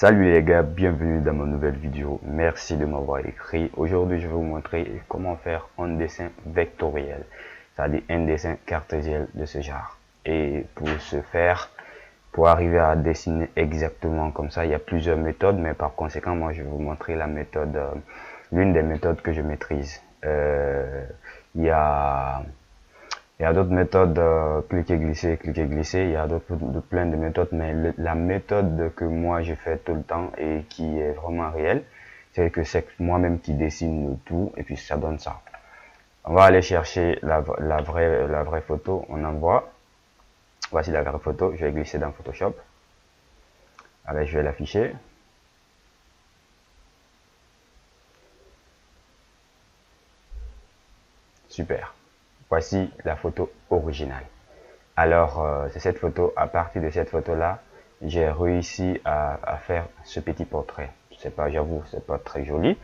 Salut les gars, bienvenue dans ma nouvelle vidéo. Merci de m'avoir écrit. Aujourd'hui, je vais vous montrer comment faire un dessin vectoriel, c'est-à-dire un dessin cartésien de ce genre. Et pour ce faire, pour arriver à dessiner exactement comme ça, il y a plusieurs méthodes, mais par conséquent, moi, je vais vous montrer la méthode, l'une des méthodes que je maîtrise. Il y a il y a d'autres méthodes, cliquer, glisser. Il y a plein de méthodes, mais la méthode que moi je fais tout le temps et qui est vraiment réelle, c'est moi-même qui dessine le tout et puis ça donne ça. On va aller chercher la vraie photo. On envoie. Voici la vraie photo. Je vais glisser dans Photoshop. Allez, je vais l'afficher. Super. Voici la photo originale. Alors, c'est cette photo, à partir de cette photo-là, j'ai réussi à faire ce petit portrait. C'est pas, j'avoue, c'est pas très joli,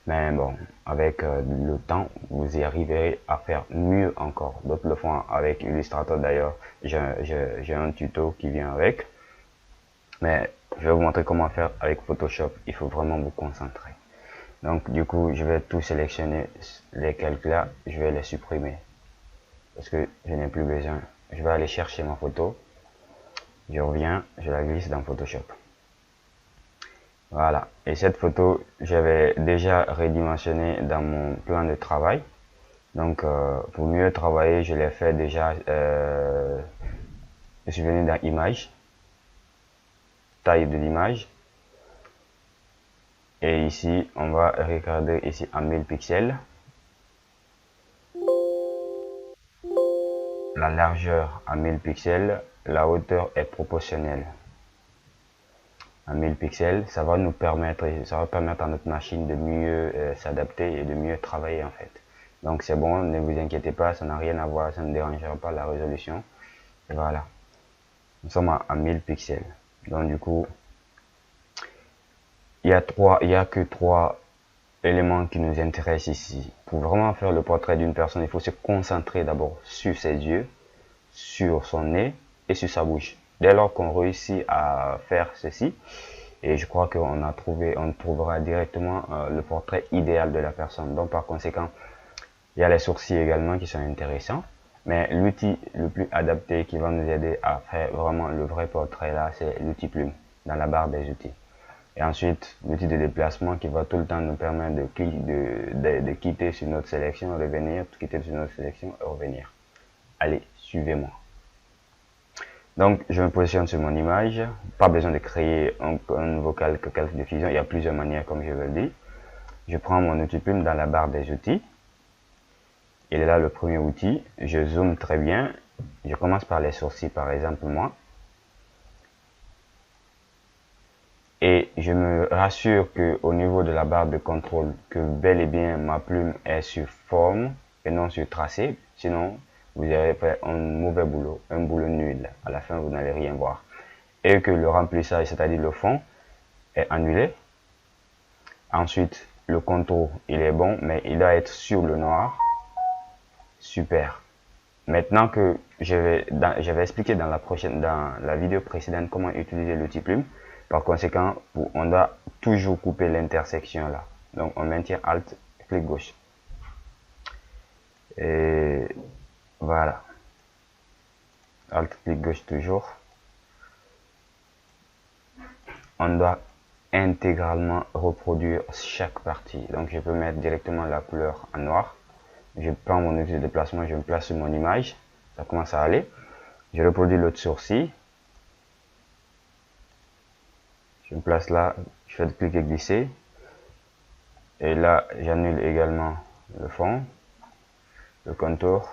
mais bon, avec le temps, vous y arriverez à faire mieux encore. D'autres le font avec Illustrator d'ailleurs. J'ai un tuto qui vient avec, mais je vais vous montrer comment faire avec Photoshop. Il faut vraiment vous concentrer. Donc, du coup, je vais tout sélectionner, les calques là, je vais les supprimer parce que je n'ai plus besoin. Je vais aller chercher ma photo. Je reviens, je la glisse dans Photoshop. Voilà. Et cette photo, j'avais déjà redimensionné dans mon plan de travail. Donc, pour mieux travailler, je l'ai fait déjà. Je suis venu dans Image, taille de l'image. Et ici, on va regarder ici en 1000 pixels. La largeur à 1000 pixels, la hauteur est proportionnelle à 1000 pixels. Ça va permettre à notre machine de mieux s'adapter et de mieux travailler en fait. Donc c'est bon, ne vous inquiétez pas, ça n'a rien à voir, ça ne dérangera pas la résolution. Et voilà, nous sommes à 1000 pixels. Donc du coup, il y a que trois éléments qui nous intéressent ici. Pour vraiment faire le portrait d'une personne, il faut se concentrer d'abord sur ses yeux, sur son nez et sur sa bouche. Dès lors qu'on réussit à faire ceci, et je crois on trouvera directement le portrait idéal de la personne. Donc par conséquent, il y a les sourcils également qui sont intéressants, mais l'outil le plus adapté qui va nous aider à faire vraiment le vrai portrait là, c'est l'outil plume dans la barre des outils. Et ensuite, l'outil de déplacement qui va tout le temps nous permettre de quitter sur notre sélection, revenir, quitter sur notre sélection et revenir. Allez, suivez-moi. Donc, je me positionne sur mon image. Pas besoin de créer un nouveau calque de fusion. Il y a plusieurs manières, comme je le dis. Je prends mon outil plume dans la barre des outils. Il est là le premier outil. Je zoome très bien. Je commence par les sourcils, par exemple, moi. Et je me rassure que au niveau de la barre de contrôle, que bel et bien ma plume est sur forme et non sur tracé. Sinon, vous avez fait un mauvais boulot, un boulot nul. À la fin, vous n'allez rien voir. Et que le remplissage, c'est-à-dire le fond, est annulé. Ensuite, le contour, il est bon, mais il doit être sur le noir. Super. Maintenant que j'avais expliqué dans la vidéo précédente comment utiliser l'outil plume. Par conséquent, on doit toujours couper l'intersection là. Donc, on maintient Alt, clic gauche. Et voilà. Alt, clic gauche toujours. On doit intégralement reproduire chaque partie. Donc, je peux mettre directement la couleur en noir. Je prends mon outil de déplacement, je me place sur mon image. Ça commence à aller. Je reproduis l'autre sourcil. Je me place là, je fais clic et glisser. Et là, j'annule également le fond, le contour.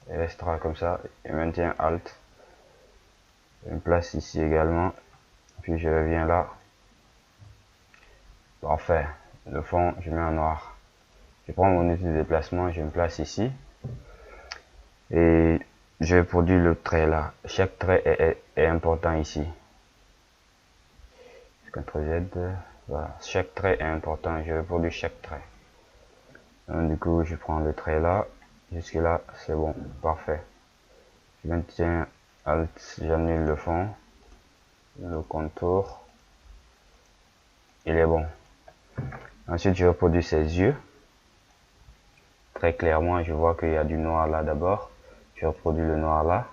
Il restera comme ça. Et maintiens Alt. Je me place ici également. Puis je reviens là. Parfait. Le fond, je mets en noir. Je prends mon outil de déplacement, je me place ici. Et je produis le trait là. Chaque trait est important ici. CTRL Z. Voilà. Chaque trait est important. Je reproduis chaque trait. Donc, du coup, je prends le trait là. Jusque là, c'est bon. Parfait. Je maintiens Alt. J'annule le fond. Le contour. il est bon. Ensuite, je reproduis ses yeux. Très clairement, je vois qu'il y a du noir là d'abord. Je reproduis le noir là.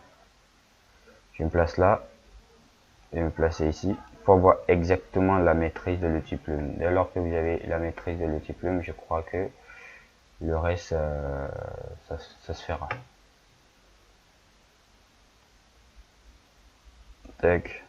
Je me place là. Je vais me placer ici. Il faut avoir exactement la maîtrise de l'outil plume. Dès lors que vous avez la maîtrise de l'outil plume, je crois que le reste, ça se fera. Tac.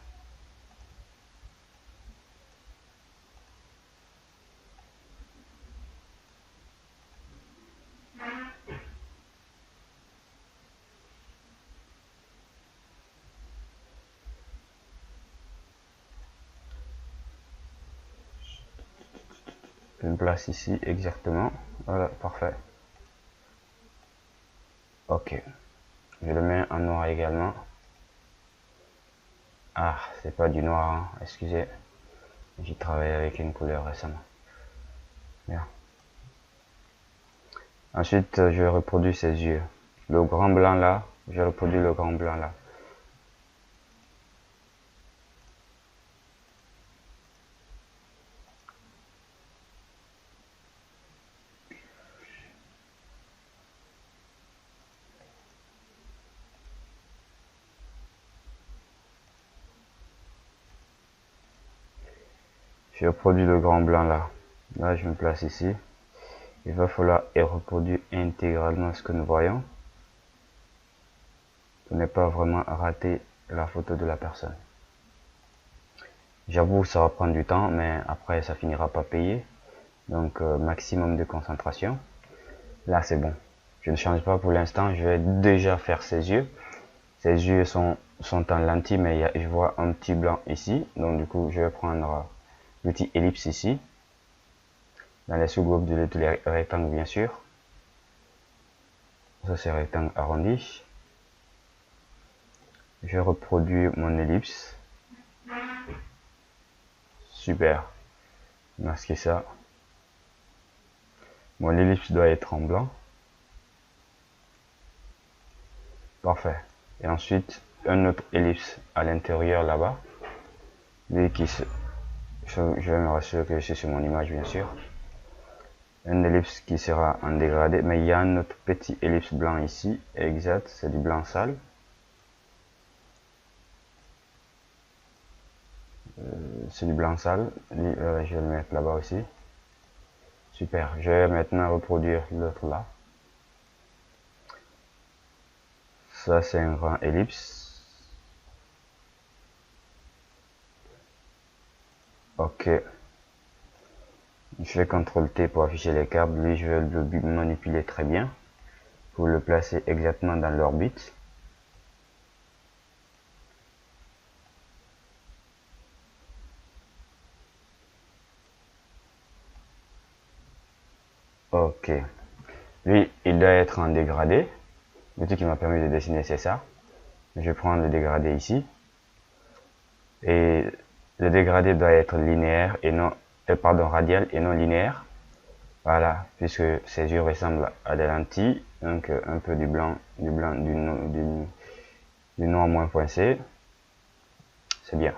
Je me place ici exactement. Voilà, parfait. Ok. Je le mets en noir également. Ah, c'est pas du noir, hein. Excusez. J'ai travaillé avec une couleur récemment. Bien. Ensuite, je reproduis ses yeux. Le grand blanc là, je reproduis le grand blanc là. Je reproduis le grand blanc là. Là, je me place ici. Il va falloir reproduire intégralement ce que nous voyons pour ne pas vraiment rater la photo de la personne. J'avoue, ça va prendre du temps, mais après, ça finira par payer. Donc, maximum de concentration. Là, c'est bon. Je ne change pas pour l'instant. Je vais déjà faire ses yeux. Ses yeux sont en lentille, mais je vois un petit blanc ici. Donc, du coup, je vais prendre l'outil ellipse ici. Dans les sous-groupes de l'outil rectangle, bien sûr. Ça, c'est rectangle arrondi. Je reproduis mon ellipse. Super. Masquer ça. Mon ellipse doit être en blanc. Parfait. Et ensuite, un autre ellipse à l'intérieur là-bas. Lui qui se... Je vais me rassurer que je suis sur mon image, bien sûr. Un ellipse qui sera en dégradé, mais il y a un autre petit ellipse blanc ici. Exact, c'est du blanc sale. C'est du blanc sale. Je vais le mettre là-bas aussi. Super. Je vais maintenant reproduire l'autre là. Ça, c'est un grand ellipse. Ok. Je fais CTRL-T pour afficher les câbles. Lui, je vais le manipuler très bien pour le placer exactement dans l'orbite. Ok. Lui, il doit être en dégradé. L'outil qui m'a permis de dessiner, c'est ça. Je vais prendre le dégradé ici. Et le dégradé doit être linéaire et non, radial et non linéaire. Voilà, puisque ses yeux ressemblent à des lentilles, donc un peu du blanc, du noir moins foncé. C'est bien.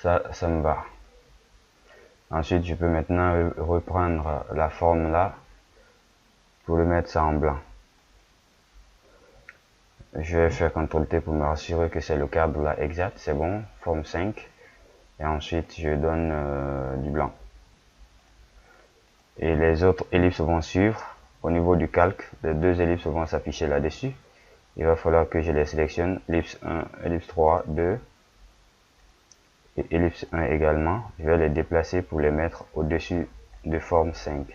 Ça me va. Ensuite, je peux maintenant reprendre la forme là pour le mettre ça en blanc. Je vais faire CTRL-T pour me rassurer que c'est le cadre là exact. C'est bon, forme 5. Et ensuite, je donne du blanc. Et les autres ellipses vont suivre. Au niveau du calque, les deux ellipses vont s'afficher là-dessus. Il va falloir que je les sélectionne. Ellipse 1, ellipse 3, 2. Et ellipse 1 également. Je vais les déplacer pour les mettre au-dessus de forme 5.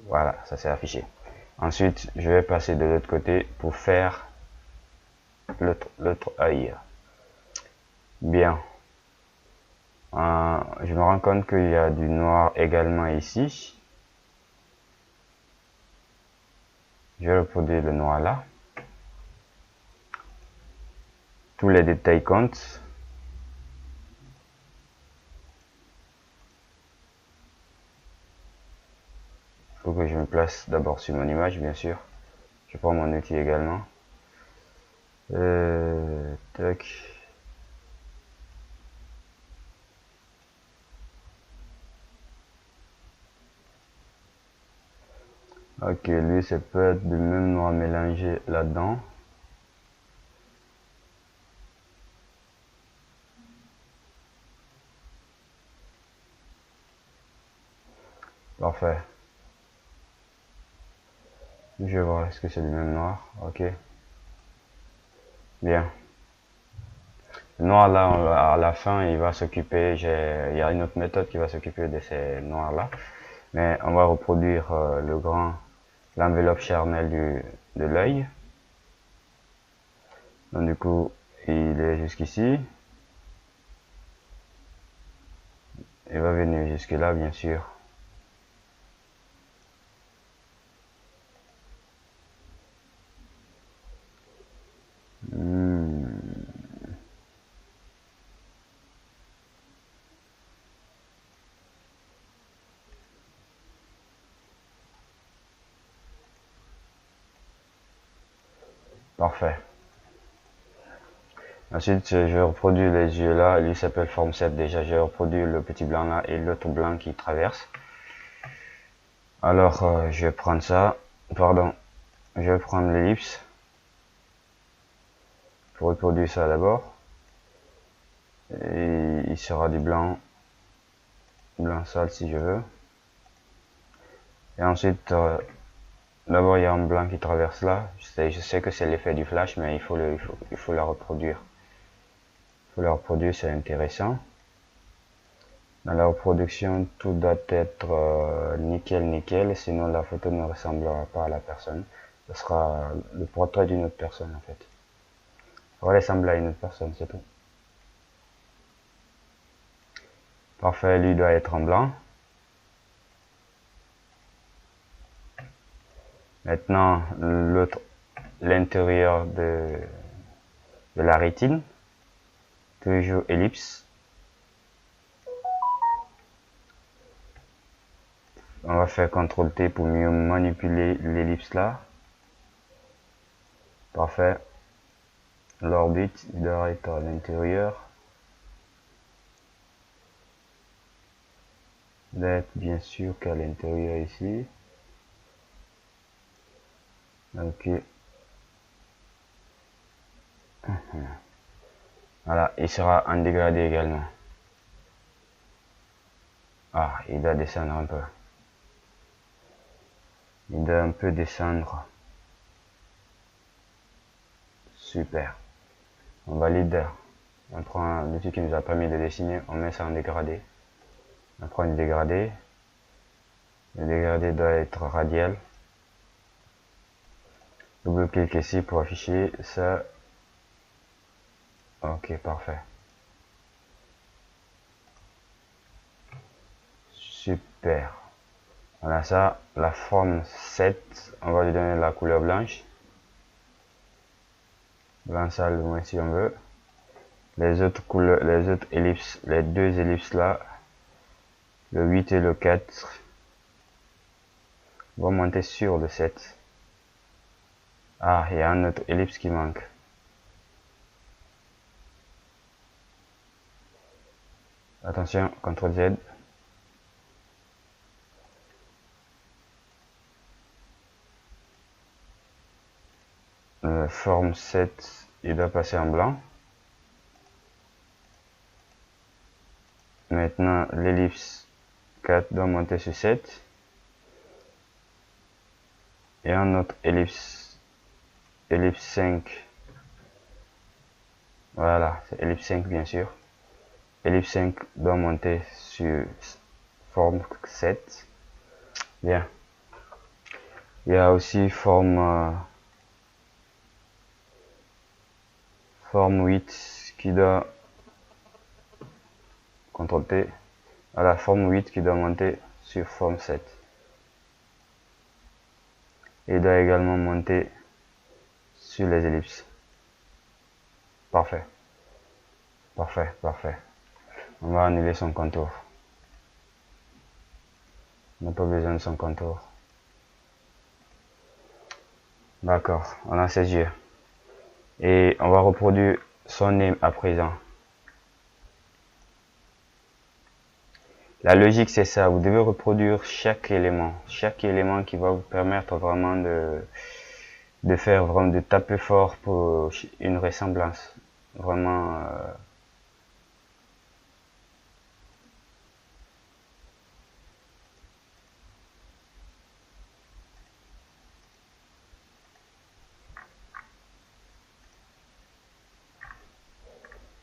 Voilà, ça s'est affiché. Ensuite, je vais passer de l'autre côté pour faire l'autre œil. Bien. Je me rends compte qu'il y a du noir également ici. Je vais reproduire le noir là. Tous les détails comptent. Il faut que je me place d'abord sur mon image, bien sûr. Je prends mon outil également. Tac. Ok, lui, c'est peut être du même noir mélangé là-dedans. Parfait. Je vais voir, est-ce que c'est du même noir? Ok. Bien. Le noir là, à la fin, il va s'occuper, il y a une autre méthode qui va s'occuper de ces noirs là. Mais on va reproduire l'enveloppe charnelle de l'œil. Donc du coup, il est jusqu'ici. Il va venir jusque là, bien sûr. Parfait. Ensuite, je reproduis les yeux là. Lui s'appelle forme 7 déjà. Je reproduis le petit blanc là et l'autre blanc qui traverse. Alors, je vais prendre ça. Pardon. Je vais prendre l'ellipse. Pour reproduire ça d'abord. Et il sera du blanc. Blanc sale si je veux. Et ensuite, d'abord il y a un blanc qui traverse là. Je sais que c'est l'effet du flash, mais il faut la reproduire. Il faut la reproduire, c'est intéressant. Dans la reproduction, tout doit être nickel, sinon la photo ne ressemblera pas à la personne. Ce sera le portrait d'une autre personne en fait. Ça va ressembler à une autre personne, c'est tout. Parfait, lui doit être en blanc. Maintenant, l'intérieur de la rétine, toujours ellipse. On va faire CTRL T pour mieux manipuler l'ellipse là. Parfait. L'orbite doit être à l'intérieur. D'être bien sûr qu'à l'intérieur ici. Ok. Voilà, il sera en dégradé également. Ah, il doit descendre un peu. Il doit un peu descendre. Super. On valide. On prend l'outil qui nous a permis de dessiner, on met ça en dégradé. On prend le dégradé. Le dégradé doit être radial. Double-clic ici pour afficher ça. Ok, parfait. Super. Voilà ça, la forme 7, on va lui donner la couleur blanche. Blanc sale, moins si on veut. Les autres couleurs, les autres ellipses, les deux ellipses là, le 8 et le 4, vont monter sur le 7. Ah, il y a un autre ellipse qui manque. Attention, CTRL Z. Forme 7, il doit passer en blanc. Maintenant, l'ellipse 4 doit monter sur 7. Et un autre ellipse 5. Voilà, c'est ellipse 5 bien sûr. Ellipse 5 doit monter sur forme 7. Bien. Il y a aussi forme 8 qui doit CTRL T. Voilà, forme 8 qui doit monter sur forme 7. Et doit également monter sur les ellipses. Parfait. Parfait, parfait. On va annuler son contour. On n'a pas besoin de son contour. D'accord, on a ses yeux. Et on va reproduire son nez à présent. La logique, c'est ça. Vous devez reproduire chaque élément qui va vous permettre vraiment de faire vraiment, de taper fort pour une ressemblance. Vraiment,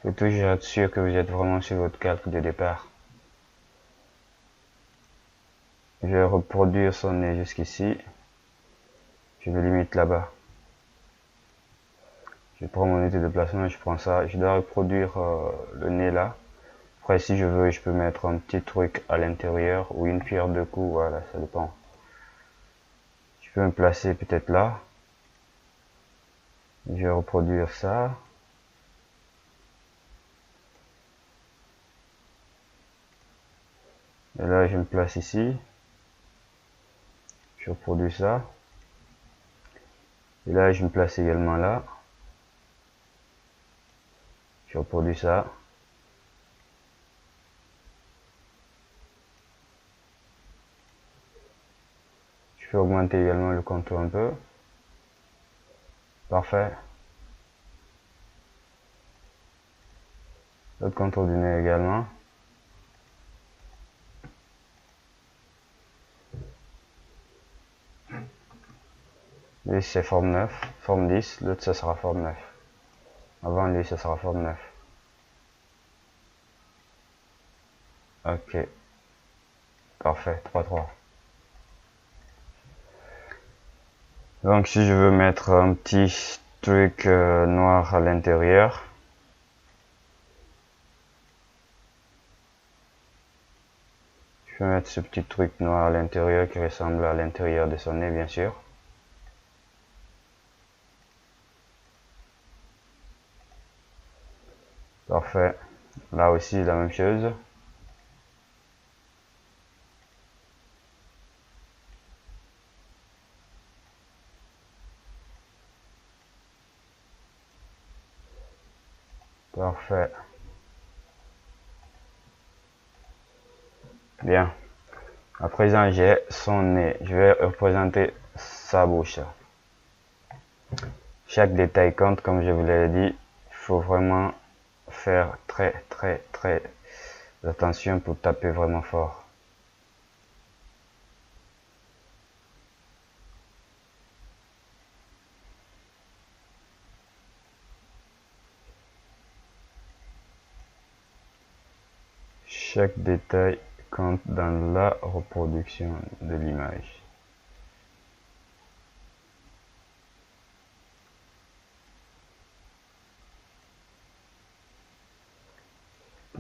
faut toujours être sûr que vous êtes vraiment sur votre calque de départ. Je vais reproduire son nez jusqu'ici. Je vais limite là-bas. Je prends mon unité de placement et je prends ça. Je dois reproduire le nez là. Après, si je veux, je peux mettre un petit truc à l'intérieur ou une pierre de coups. Voilà, ça dépend. Je peux me placer peut-être là. Je vais reproduire ça. Et là, je me place ici. Je reproduis ça. Et là, je me place également là. Je reproduis ça. Je peux augmenter également le contour un peu. Parfait. L'autre contour du nez également. Lui, c'est forme 9, forme 10. L'autre, ça sera forme 9. Avant lui, ça sera forme 9. Ok. Parfait. 3-3. Donc, si je veux mettre un petit truc noir à l'intérieur, je vais mettre ce petit truc noir à l'intérieur qui ressemble à l'intérieur de son nez, bien sûr. Parfait. Là aussi, la même chose. Parfait. Bien. À présent, j'ai son nez. Je vais représenter sa bouche. Chaque détail compte, comme je vous l'ai dit. Il faut vraiment faire très attention pour taper vraiment fort. Chaque détail compte dans la reproduction de l'image.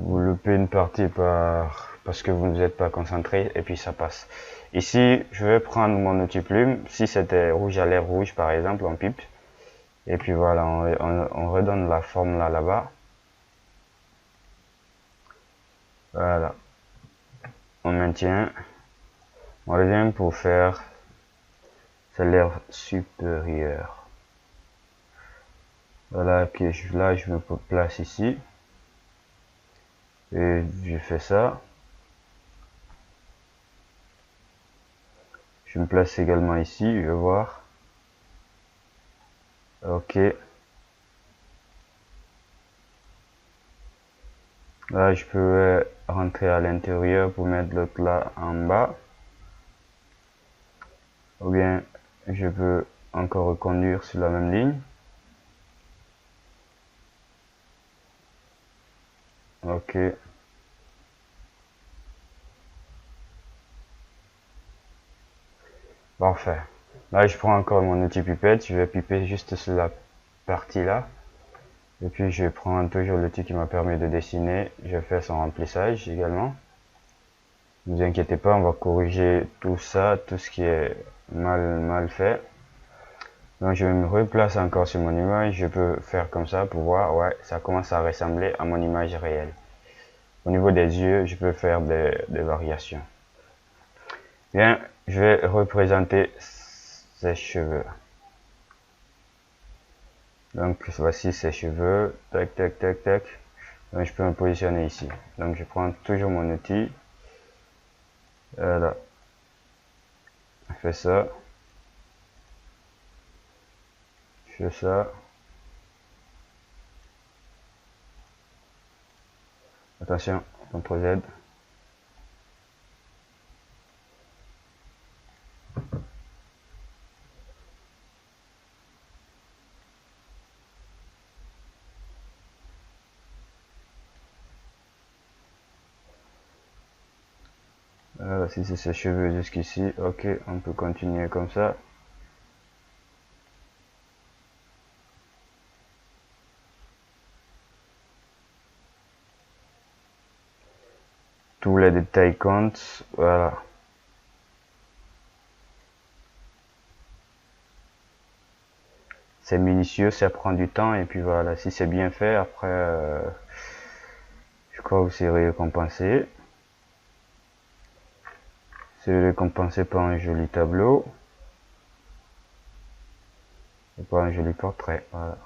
Vous loupez une partie parce que vous ne vous êtes pas concentré et puis ça passe. Ici, je vais prendre mon outil plume. Si c'était rouge à lèvres rouge par exemple, on pipe. Et puis voilà, on redonne la forme là-bas. Voilà. On maintient. On revient pour faire sa lèvre supérieure. Voilà, là je me place ici. Et je fais ça. Je me place également ici, je vais voir. Ok. Là, je peux rentrer à l'intérieur pour mettre l'autre là en bas. Ou bien, je peux encore reconduire sur la même ligne. Ok. Parfait. Là, je prends encore mon outil pipette. Je vais piper juste sur la partie là. Et puis, je prends toujours l'outil qui m'a permis de dessiner. Je fais son remplissage également. Ne vous inquiétez pas, on va corriger tout ça, tout ce qui est mal fait. Donc, je me replace encore sur mon image. Je peux faire comme ça pour voir. Ouais, ça commence à ressembler à mon image réelle. Au niveau des yeux, je peux faire des variations. Bien, je vais représenter ses cheveux. Donc voici ses cheveux, tac. Donc je peux me positionner ici. Donc je prends toujours mon outil Voilà, je fais ça, je fais ça. Attention, CTRL Z. Voilà, si c'est ses cheveux jusqu'ici, ok, on peut continuer comme ça. Tous les détails comptent, voilà. C'est minutieux, ça prend du temps, et puis voilà, si c'est bien fait, après, je crois que vous serez récompensé. C'est récompensé par un joli tableau, et par un joli portrait, voilà.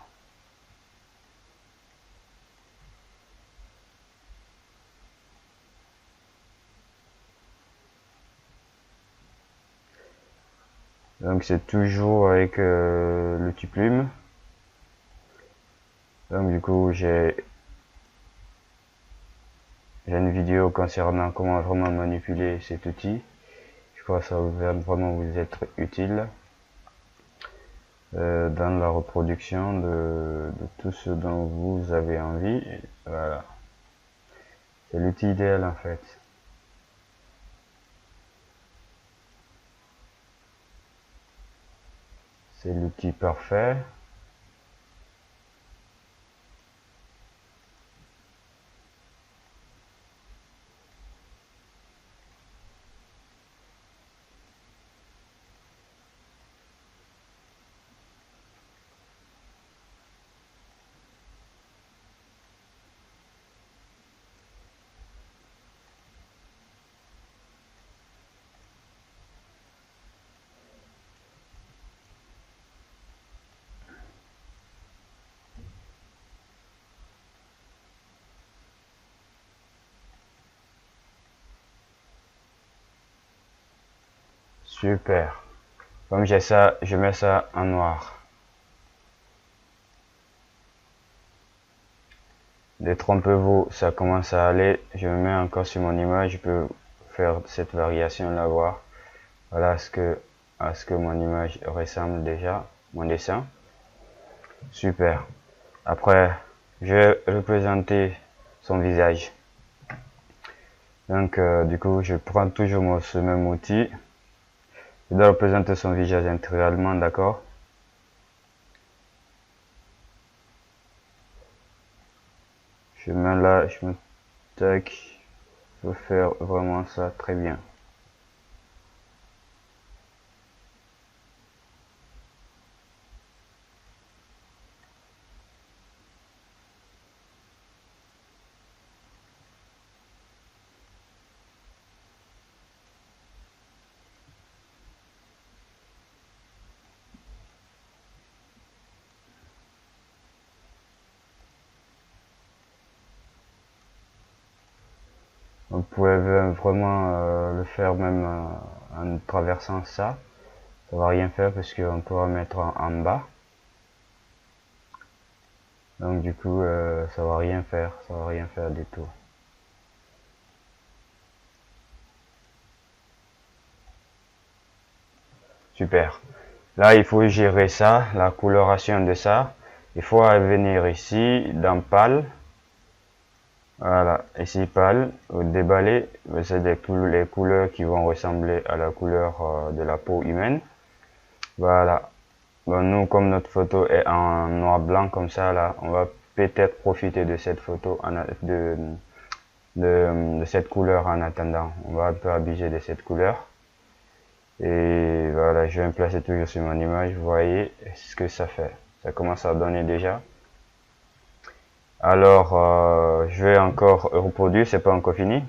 Donc c'est toujours avec l'outil plume. Donc du coup j'ai une vidéo concernant comment vraiment manipuler cet outil. Je crois que ça va vraiment vous être utile dans la reproduction de tout ce dont vous avez envie. Voilà, c'est l'outil idéal en fait. C'est l'outil parfait. Super. Comme j'ai ça, je mets ça en noir. Détrompez-vous, ça commence à aller. Je me mets encore sur mon image, je peux faire cette variation là, voir. Voilà à ce que mon image ressemble déjà, mon dessin. Super. Après, je vais représenter son visage. Donc, du coup, je prends toujours ce même outil. Je dois représenter son visage intégralement, d'accord? Je mets là, je me tac. Je veux faire vraiment ça très bien. Vous pouvez vraiment le faire même en traversant ça. Ça va rien faire parce qu'on pourra mettre en bas. Donc du coup, ça va rien faire. Ça va rien faire du tout. Super. Là, il faut gérer ça, la coloration de ça. Il faut venir ici dans pâle. Voilà, ici pâle, déballer, c'est les couleurs qui vont ressembler à la couleur de la peau humaine. Voilà. Bon, nous, comme notre photo est en noir blanc comme ça, là, on va peut-être profiter de cette photo, de cette couleur en attendant. On va un peu abuser de cette couleur. Et voilà, je vais me placer toujours sur mon image. Vous voyez ce que ça fait. Ça commence à donner déjà. Alors, je vais encore reproduire, c'est pas encore fini.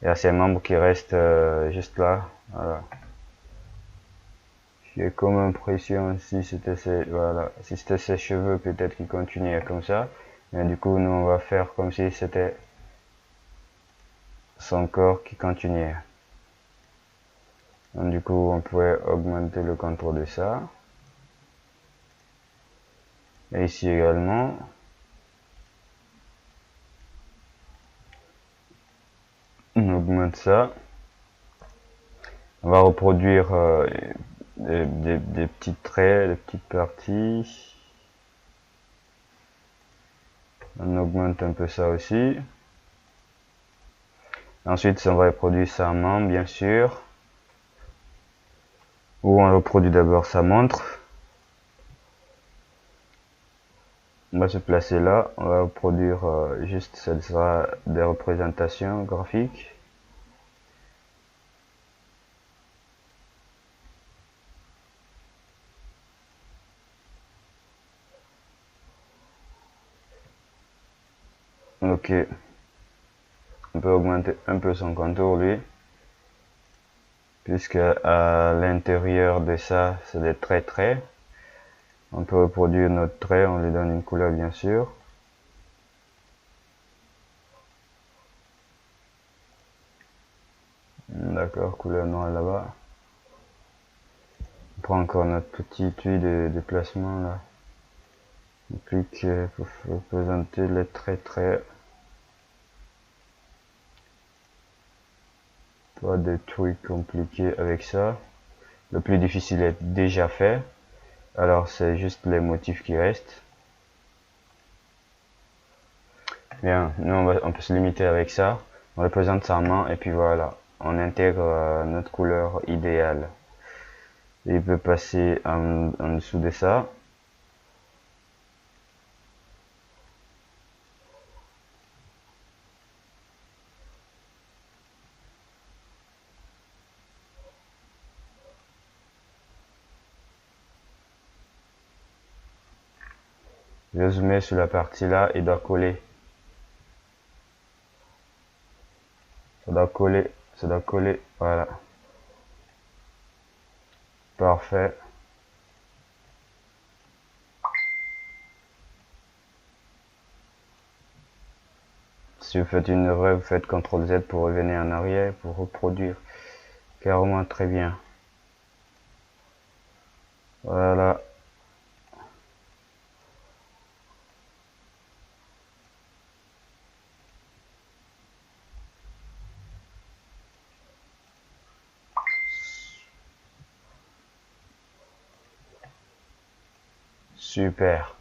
Il y a ces membres qui restent juste là. Voilà. J'ai comme impression si c'était ses cheveux peut-être qui continuaient comme ça. Mais du coup, nous on va faire comme si c'était son corps qui continuait. Donc, du coup, on pourrait augmenter le contour de ça. Et ici également. On augmente ça. On va reproduire des petits traits, des petites parties. On augmente un peu ça aussi. Ensuite, on va reproduire sa main, bien sûr. Ou on reproduit d'abord sa montre. On va se placer là. On va reproduire juste, ça sera des représentations graphiques. Ok. On peut augmenter un peu son contour, lui. Puisque à l'intérieur de ça, c'est des traits. On peut reproduire notre trait, on lui donne une couleur, bien sûr. D'accord, couleur noire là-bas. On prend encore notre petit tuyau de placement là. Plus que pour représenter les traits. Pas de trucs compliqués avec ça. Le plus difficile est déjà fait. Alors c'est juste les motifs qui restent. Bien, nous on peut se limiter avec ça. On représente sa main et puis voilà. On intègre notre couleur idéale. Il peut passer en dessous de ça. Je zoome sur la partie là, il doit coller. Ça doit coller, voilà. Parfait. Si vous faites une erreur, vous faites CTRL Z pour revenir en arrière, pour reproduire. Carrément très bien. Voilà. Super.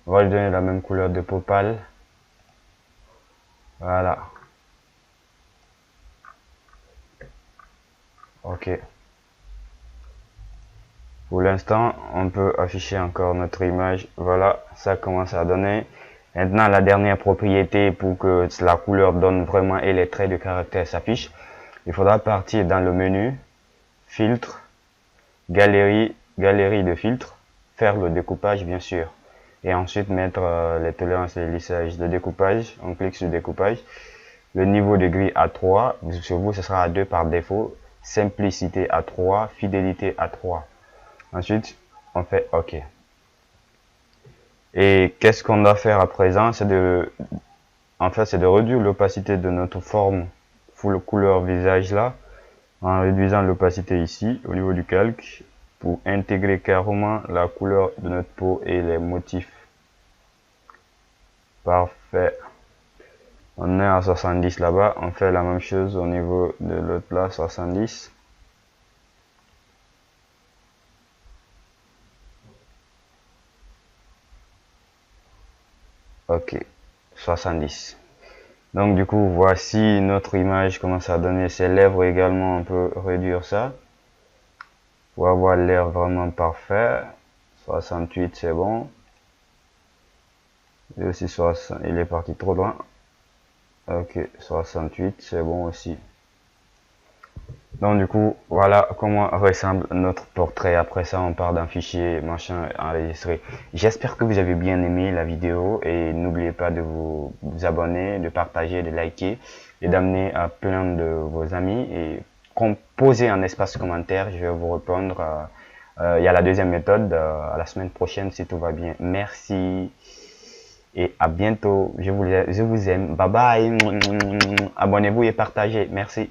On va lui donner la même couleur de peau pâle. Voilà. Ok. Pour l'instant, on peut afficher encore notre image. Voilà, ça commence à donner. Maintenant, la dernière propriété pour que la couleur donne vraiment et les traits de caractère s'affichent, il faudra partir dans le menu, filtre, galerie de filtres, faire le découpage bien sûr. Et ensuite mettre les tolérances et les lissages de découpage. On clique sur découpage. Le niveau de gris à 3. Sur vous, ce sera à 2 par défaut. Simplicité à 3. Fidélité à 3. Ensuite, on fait OK. Et qu'est-ce qu'on doit faire à présent? C'est de réduire l'opacité de notre forme full couleur visage là, en réduisant l'opacité ici, au niveau du calque, pour intégrer carrément la couleur de notre peau et les motifs. Parfait. On est à 70 là-bas. On fait la même chose au niveau de l'autre là, 70. Ok, 70. Donc du coup, voici notre image commence à donner ses lèvres également. On peut réduire ça pour avoir l'air vraiment parfait. 68, c'est bon. Et aussi 60, il est parti trop loin. Ok, 68, c'est bon aussi. Donc du coup, voilà comment ressemble notre portrait. Après ça, on part d'un fichier machin enregistré. J'espère que vous avez bien aimé la vidéo et n'oubliez pas de vous abonner, de partager, de liker et d'amener à plein de vos amis et composez un espace commentaire. Je vais vous répondre. Il y a la deuxième méthode à la semaine prochaine si tout va bien. Merci et à bientôt. Je vous aime. Bye bye. Abonnez-vous et partagez. Merci.